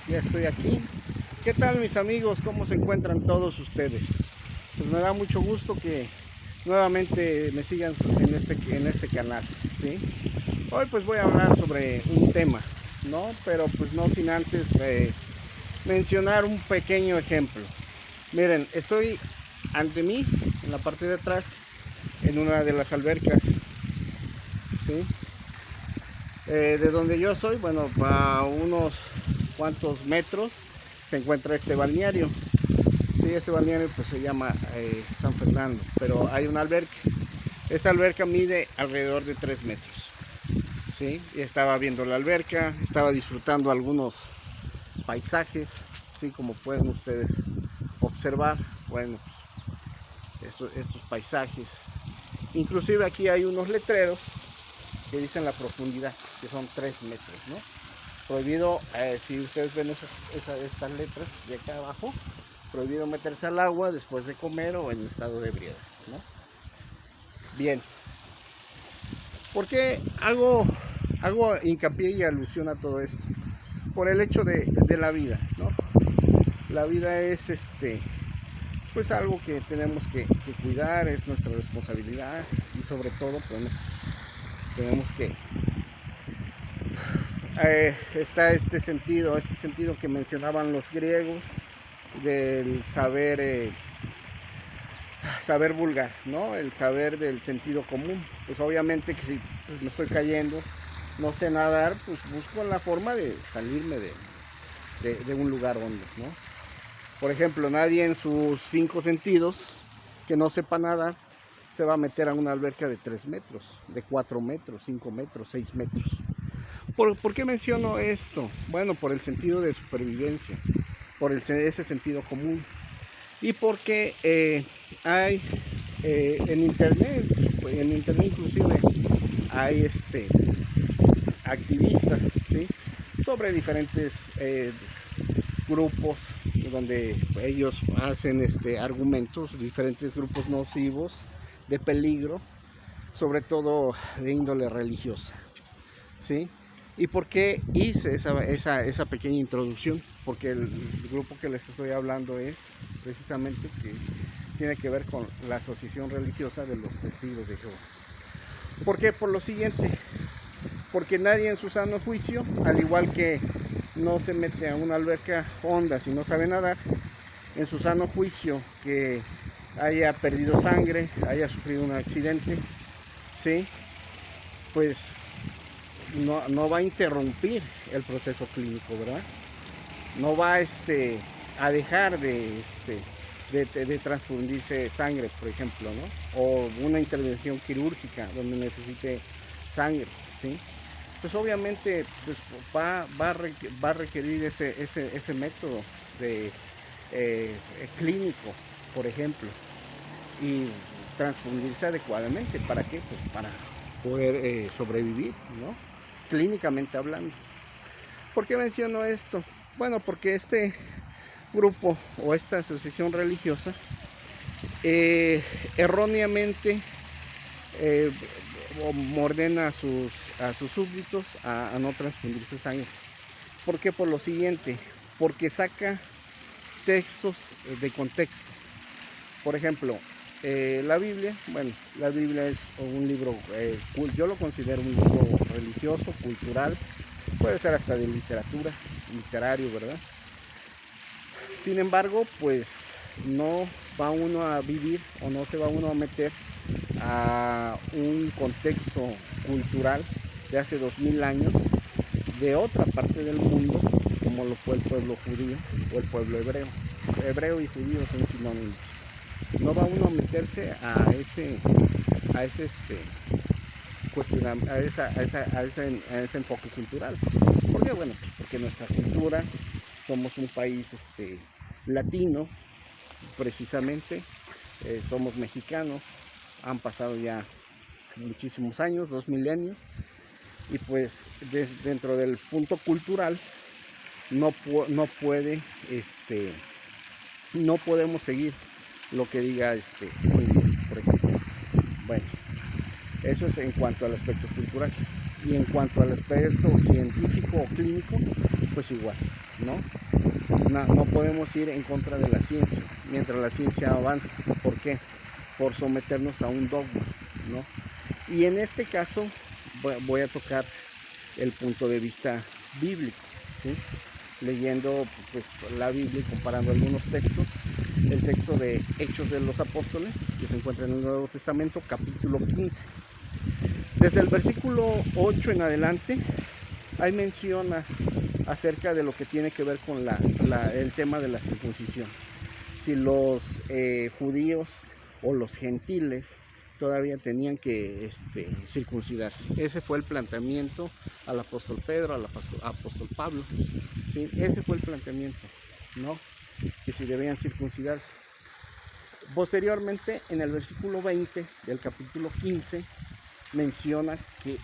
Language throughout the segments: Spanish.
Ya estoy aquí. ¿Qué tal, mis amigos? ¿Cómo se encuentran todos ustedes? Pues me da mucho gusto que nuevamente me sigan en este canal, ¿sí? Hoy pues voy a hablar sobre un tema, ¿no? Pero pues no sin antes mencionar un pequeño ejemplo. Miren, estoy ante mí, en la parte de atrás, en una de las albercas, ¿sí? De donde yo soy, bueno, a unos cuantos metros se encuentra este balneario. Sí, este balneario pues se llama San Fernando, pero hay una alberca. Esta alberca mide alrededor de 3 metros. ¿Sí? Y estaba viendo la alberca, estaba disfrutando algunos paisajes, ¿sí? Como pueden ustedes observar, bueno, estos paisajes. Inclusive aquí hay unos letreros que dicen la profundidad, que son 3 metros, ¿no? Prohibido, si ustedes ven estas letras de acá abajo, prohibido meterse al agua después de comer o en estado de ebriedad, ¿no? Bien, ¿por qué hago hincapié y alusión a todo esto? Por el hecho de la vida, ¿no? La vida es pues algo que tenemos que cuidar, es nuestra responsabilidad y sobre todo pues, tenemos que está este sentido que mencionaban los griegos del saber vulgar, ¿no? El saber del sentido común. Pues obviamente que si pues, me estoy cayendo, no sé nadar, pues busco la forma de salirme de un lugar hondo, ¿no? Por ejemplo, nadie en sus 5 sentidos que no sepa nadar se va a meter a una alberca de 3 metros, de 4 metros, 5 metros, 6 metros. ¿Por qué menciono esto? Bueno, por el sentido de supervivencia, por ese sentido común. Y porque hay en internet inclusive hay activistas, ¿sí? Sobre diferentes grupos donde ellos hacen argumentos, diferentes grupos nocivos de peligro, sobre todo de índole religiosa, ¿sí? ¿Y por qué hice esa pequeña introducción? Porque el grupo que les estoy hablando es precisamente que tiene que ver con la asociación religiosa de los testigos de Jehová. ¿Por qué? Por lo siguiente, porque nadie en su sano juicio, al igual que no se mete a una alberca honda si no sabe nadar, en su sano juicio que haya perdido sangre, haya sufrido un accidente, ¿sí? Pues no va a interrumpir el proceso clínico, ¿verdad? No va a dejar de transfundirse sangre, por ejemplo, ¿no? O una intervención quirúrgica donde necesite sangre, ¿sí? Pues obviamente pues, va a requerir ese método de clínico, por ejemplo, y transfundirse adecuadamente. ¿Para qué? Pues para poder sobrevivir, ¿no? Clínicamente hablando. ¿Por qué menciono esto? Bueno, porque este grupo o esta asociación religiosa erróneamente ordena a sus súbditos a no transfundirse sangre. ¿Por qué? Por lo siguiente, porque saca textos de contexto. Por ejemplo, la Biblia, bueno, la Biblia es un libro, yo lo considero un libro religioso, cultural, puede ser hasta de literatura, literario, ¿verdad? Sin embargo, pues no va uno a vivir o no se va uno a meter a un contexto cultural de hace 2000 años de otra parte del mundo, como lo fue el pueblo judío o el pueblo hebreo. Hebreo y judío son sinónimos. No va uno a meterse a ese a ese enfoque cultural. ¿Por qué? Bueno, pues porque nuestra cultura, somos un país latino, precisamente, somos mexicanos, han pasado ya muchísimos años, 2 milenios, y pues dentro del punto cultural no podemos seguir lo que diga por ejemplo. Bueno, eso es en cuanto al aspecto cultural. Y en cuanto al aspecto científico o clínico, pues igual. No podemos ir en contra de la ciencia, mientras la ciencia avanza. ¿Por qué? Por someternos a un dogma, ¿no? Y en este caso voy a tocar el punto de vista bíblico, ¿sí? Leyendo pues, la Biblia y comparando algunos textos. El texto de Hechos de los Apóstoles, que se encuentra en el Nuevo Testamento, capítulo 15. Desde el versículo 8 en adelante, ahí menciona acerca de lo que tiene que ver con el tema de la circuncisión. Si los judíos o los gentiles todavía tenían que circuncidarse. Ese fue el planteamiento al apóstol Pedro, al apóstol Pablo, ¿sí? Ese fue el planteamiento, ¿no? Que si debían circuncidarse. Posteriormente, en el versículo 20 del capítulo 15, menciona que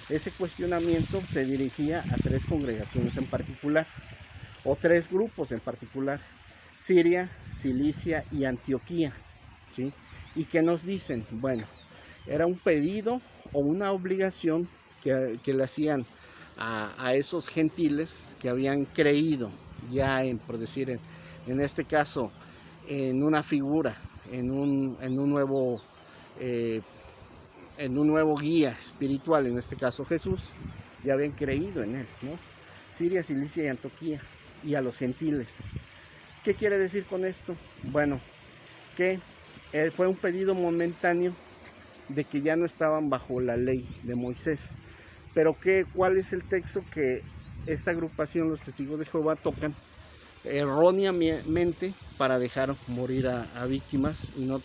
ese cuestionamiento se dirigía a 3 congregaciones en particular, o 3 grupos en particular: Siria, Cilicia y Antioquía, ¿sí? Y que nos dicen, bueno, era un pedido o una obligación que le hacían a esos gentiles que habían creído ya por decir, en este caso, en una figura, en un nuevo guía espiritual, en este caso Jesús, ya habían creído en él, ¿no? Siria, Cilicia y Antioquía, y a los gentiles. ¿Qué quiere decir con esto? Bueno, que fue un pedido momentáneo de que ya no estaban bajo la ley de Moisés. Pero ¿cuál es el texto que esta agrupación, los testigos de Jehová, tocan erróneamente para dejar morir a víctimas y no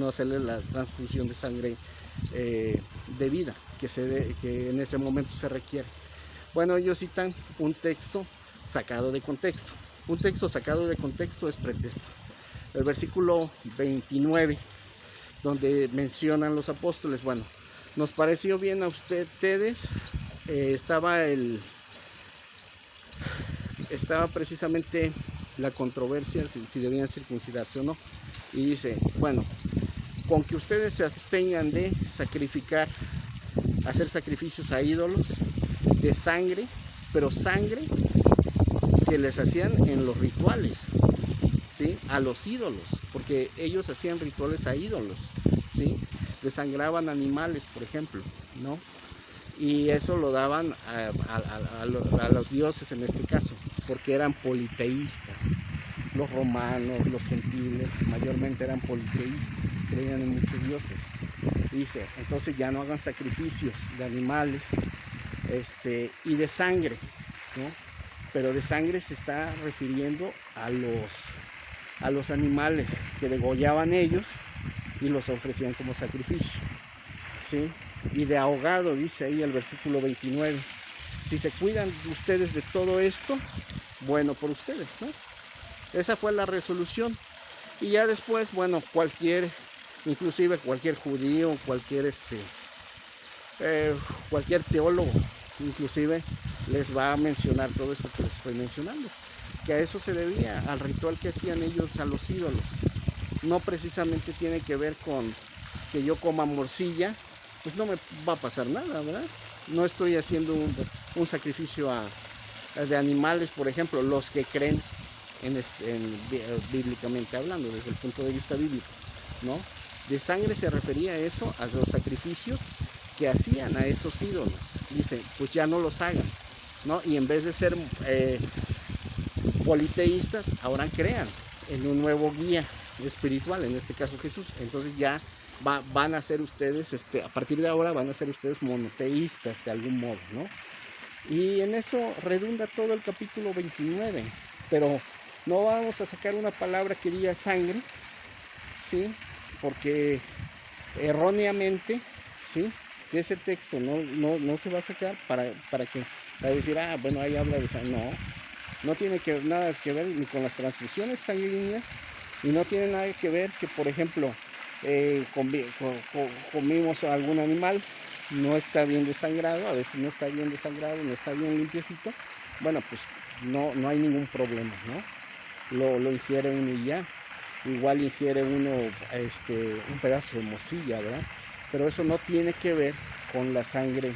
hacerle la transfusión de sangre debida que en ese momento se requiere? Bueno, ellos citan un texto sacado de contexto. Un texto sacado de contexto es pretexto. El versículo 29, donde mencionan los apóstoles, bueno, nos pareció bien a ustedes, estaba precisamente la controversia si debían circuncidarse o no. Y dice, bueno, con que ustedes se abstengan de hacer sacrificios a ídolos, de sangre, pero sangre que les hacían en los rituales, ¿sí? A los ídolos, porque ellos hacían rituales a ídolos, ¿sí? Desangraban animales, por ejemplo, ¿no? Y eso lo daban a los dioses en este caso, porque eran politeístas. Los romanos, los gentiles, mayormente eran politeístas, creían en muchos dioses. Dice, entonces ya no hagan sacrificios de animales y de sangre, ¿no? Pero de sangre se está refiriendo a los animales que degollaban ellos y los ofrecían como sacrificio, ¿sí? Y de ahogado, dice ahí el versículo 29. Si se cuidan ustedes de todo esto, bueno por ustedes, ¿no? Esa fue la resolución. Y ya después, bueno, inclusive cualquier judío, cualquier teólogo, inclusive les va a mencionar todo esto que les estoy mencionando, que a eso se debía, al ritual que hacían ellos a los ídolos. No precisamente tiene que ver con que yo coma morcilla, pues no me va a pasar nada, ¿verdad? No estoy haciendo un sacrificio de animales, por ejemplo, los que creen bíblicamente hablando, desde el punto de vista bíblico, ¿no? De sangre se refería a eso, a los sacrificios que hacían a esos ídolos. Dice, pues ya no los hagan, ¿no? Y en vez de ser politeístas, ahora crean en un nuevo guía espiritual, en este caso Jesús. Entonces ya van a ser ustedes, a partir de ahora van a ser ustedes monoteístas de algún modo, ¿no? Y en eso redunda todo el capítulo 29, pero no vamos a sacar una palabra que diga sangre, ¿sí? Porque erróneamente, ¿sí? Ese texto no se va a sacar para decir, bueno, ahí habla de sangre. No tiene nada que ver ni con las transfusiones sanguíneas, y no tiene nada que ver que, por ejemplo, comimos algún animal, no está bien desangrado, a veces no está bien desangrado, no está bien limpiecito, bueno, pues no hay ningún problema, ¿no? Lo ingiere uno y ya. Igual ingiere uno un pedazo de morcilla, ¿verdad? Pero eso no tiene que ver con la sangre